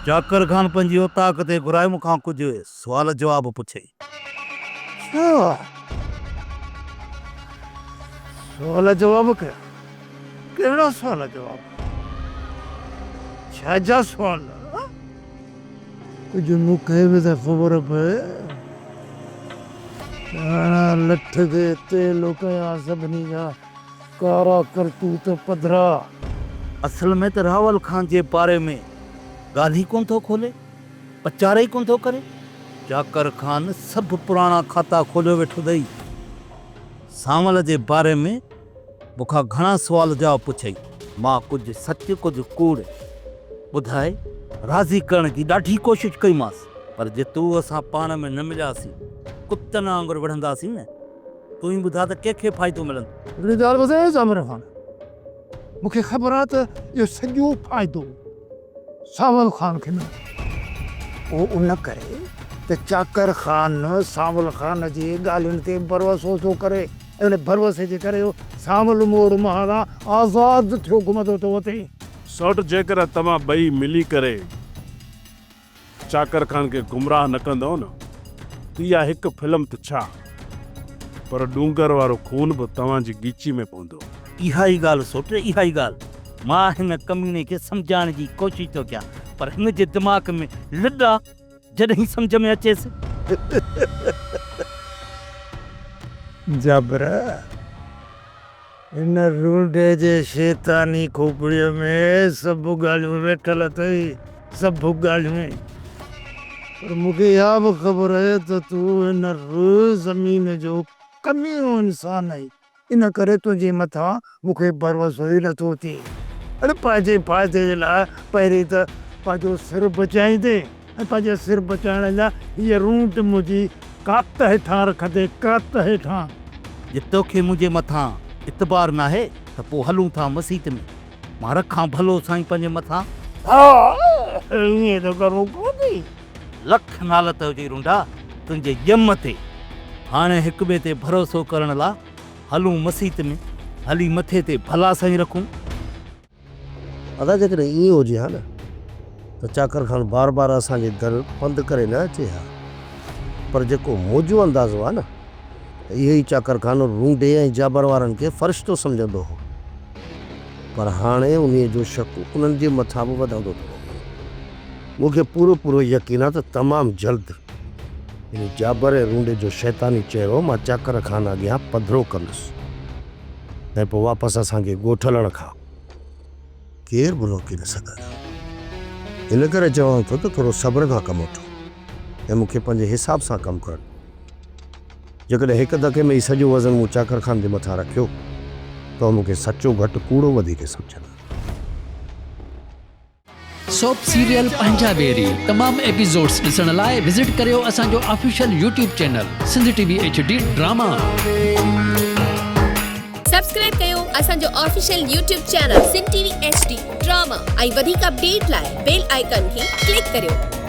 जाकर खान पंजी ताक़त घुराए मुखां कुछ सवाल जवाब पुछे। सवाल जवाब क्या? केड़ा सवाल जवाब? छाजा सवाल? कुछ मुखे में तो खबर पे लठ के ते लोकया सभनी जा कारा करतूत पधरा। असल में तो रावल खान जे बारे में गाली कौन थो खोले, पचारे ही कौन थो करे। जाकर खान सब पुराना खाता खोलियो वेठो दई। सावल जे बारे में मुखा घणा सवाल जवाब पुछई। मां कुछ सच कुछ कूड़ बुधाए राज़ी करण की ॾाढी कोशिश कई मास, पर जे तू असां पाण में न मिलियासीं कुत्तन वांगुर विढ़ंदासीं न। तू ही बुधा त कंहिंखे फ़ाइदो मिलंदो। रिजाल वज़े जामिर खान मुखे ख़बर आहे त इहो सॼो फ़ाइदो सावल खान खे मिलंदो। उहो उन करे त चाकर खान सावल खान जी ॻाल्हियुनि ते भरोसो थो करे। उन भरोसे जे करे सावल मोड़ महारा आज़ाद थियो घुमंदो थो वठे। सौट जेकर तव्हां ॿई मिली करे चाकर खान के गुमराह न कंदो न त इहा हिकु फिल्म त छा, पर डूंगर वारो खून बि तव्हांजी गीची में पवंदो। इहा ई ॻाल्हि सोट, इहा ई ॻाल्हि मां हिन कमीने खे सम्झाइण जी कोशिश थो कयां, पर हिन जे दिमाग़ में लॾा जॾहिं सम्झ में अचेसि। जबर इन रूडे जे शैतानी खोपड़ीअ में सभु ॻाल्हियूं वेठल अथई, सभु ॻाल्हियूं। पर मूंखे इहा बि ख़बर आहे त तूं हिन ज़मीन जो कमीनो इंसान आहीं। इन करे तुंहिंजे मथां मूंखे भरोसो ई नथो थिए। अरे पंहिंजे फ़ाइदे जे लाइ पहिरीं त पंहिंजो सिर बचाईंदे ऐं पंहिंजे सिर बचाइण लाइ हीअ रूट मुंहिंजी कात हेठां रखंदे, कात हेठां। जे तोखे मुंहिंजे मथां इतबार न आहे त पोइ हलूं था मसीत में। मां रखां भलो साईं पंहिंजे मथां। ईअं त करूं कोन्हे। लख नालत हुजे रूंडा तुंहिंजे ॼम ते। हाणे हिक ॿिए ते भरोसो करण लाइ हलूं मसीत में, हली मथे ते भला साईं रखूं। अदा जेकॾहिं ईअं हुजे हा न त चाकर खान बार बार असांजे दर पंधु करे न अचे हा, पर जेको मुंहिंजो अंदाज़ो आहे न इहो ई चाकर खान रूंडे ऐं जाबर वारनि खे फ़रिश्तो सम्झंदो हो, पर हाणे उन जो शक उन्हनि जे मथां बि वधंदो थो। मूंखे पूरो पूरो यकीन आहे त तमामु जल्द इन जाबर ऐं रूंडे जो शैतानी चहिरो मां चाकर खान अॻियां पधरो कंदुसि ऐं पोइ वापसि असांखे ॻोठ हलण खां केरु बि रोके न सघंदो। इन करे चवां थो त थोरो सब्र खां कमु वठो ऐं मूंखे पंहिंजे हिसाब सां कमु करणु। जेकॾहिं हिकु दफ़े में ई सॼो वज़न मूं चाकर खान जे मथां रखियो त मूंखे सचो घटि कूड़ो वधीक सम्झंदा। सोप सीरियल पंजाबेरी तमाम एपिसोड्स ॾिसण लाइ विज़िट करियो असांजो official YouTube channel Sindh TV HD drama. Subscribe कयो असांजो official YouTube channel Sindh TV HD drama ऐं वधीक अपडेट लाइ बेल आइकन खे क्लिक करियो।